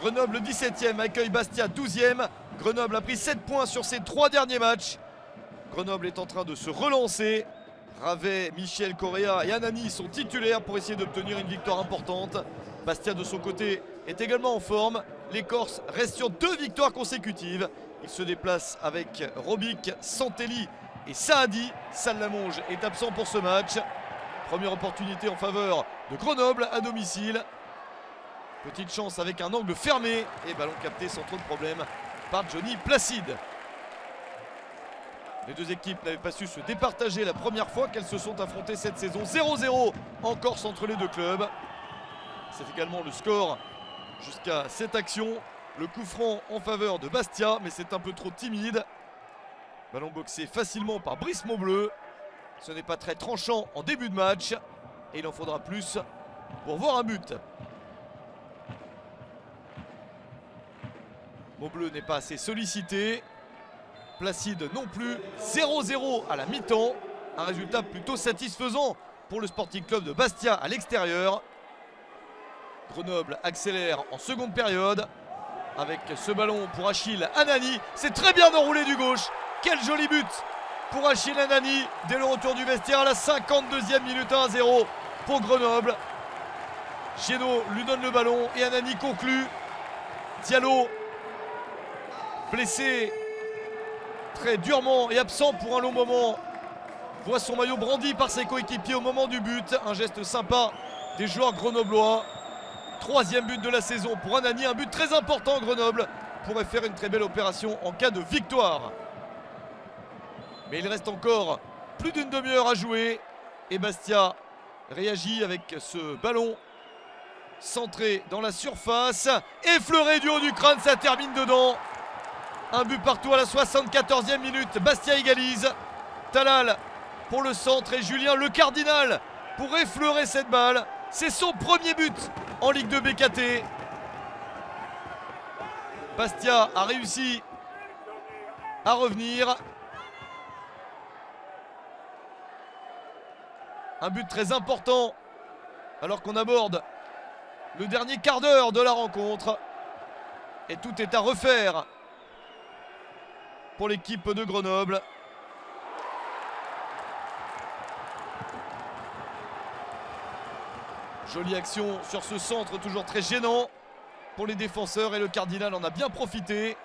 Grenoble 17e accueille Bastia 12e. Grenoble a pris 7 points sur ses 3 derniers matchs. Grenoble est en train de se relancer. Ravet, Michel, Correa et Anani sont titulaires pour essayer d'obtenir une victoire importante. Bastia de son côté est également en forme. Les Corses restent sur 2 victoires consécutives. Ils se déplacent avec Robic, Santelli et Saadi. Salamonge est absent pour ce match. Première opportunité en faveur de Grenoble à domicile. Petite chance avec un angle fermé et ballon capté sans trop de problèmes par Johnny Placide. Les deux équipes n'avaient pas su se départager la première fois qu'elles se sont affrontées cette saison. 0-0 en Corse entre les deux clubs. C'est également le score jusqu'à cette action. Le coup franc en faveur de Bastia, mais c'est un peu trop timide. Ballon boxé facilement par Brice Maubleu. Ce n'est pas très tranchant en début de match. Et il en faudra plus pour voir un but. Maubleu n'est pas assez sollicité. Placide non plus. 0-0 à la mi-temps. Un résultat plutôt satisfaisant pour le Sporting Club de Bastia à l'extérieur. Grenoble accélère en seconde période. Avec ce ballon pour Achille Anani. C'est très bien enroulé du gauche. Quel joli but pour Achille Anani. Dès le retour du vestiaire à la 52e minute, 1-0 pour Grenoble. Gieno lui donne le ballon et Anani conclut. Diallo blessé très durement et absent pour un long moment. Voit son maillot brandi par ses coéquipiers au moment du but. Un geste sympa des joueurs grenoblois. 3e but de la saison pour Anani. Un but très important. Grenoble pourrait faire une très belle opération en cas de victoire. Mais il reste encore plus d'une demi-heure à jouer. Et Bastia réagit avec ce ballon centré dans la surface. Effleuré du haut du crâne, ça termine dedans. Un but partout à la 74e minute. Bastia égalise. Talal pour le centre et Julien Le Cardinal pour effleurer cette balle. C'est son premier but en Ligue 2 BKT. Bastia a réussi à revenir. Un but très important alors qu'on aborde le dernier quart d'heure de la rencontre. Et tout est à refaire pour l'équipe de Grenoble. Jolie action sur ce centre, toujours très gênant pour les défenseurs. Et le Cardinal en a bien profité.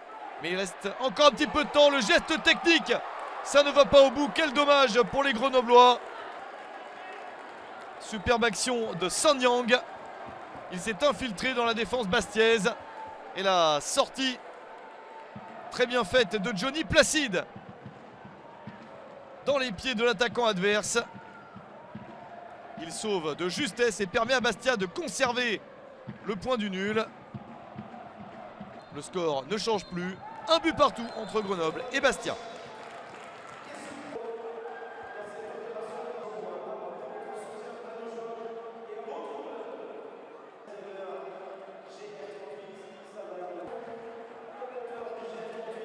Mais il reste encore un petit peu de temps. Le geste technique, ça ne va pas au bout. Quel dommage pour les Grenoblois. Superbe action de Sanyang. Il s'est infiltré dans la défense bastiaise. Et la sortie très bien faite de Johnny Placide dans les pieds de l'attaquant adverse. Il sauve de justesse et permet à Bastia de conserver le point du nul. Le score ne change plus. Un but partout entre Grenoble et Bastia.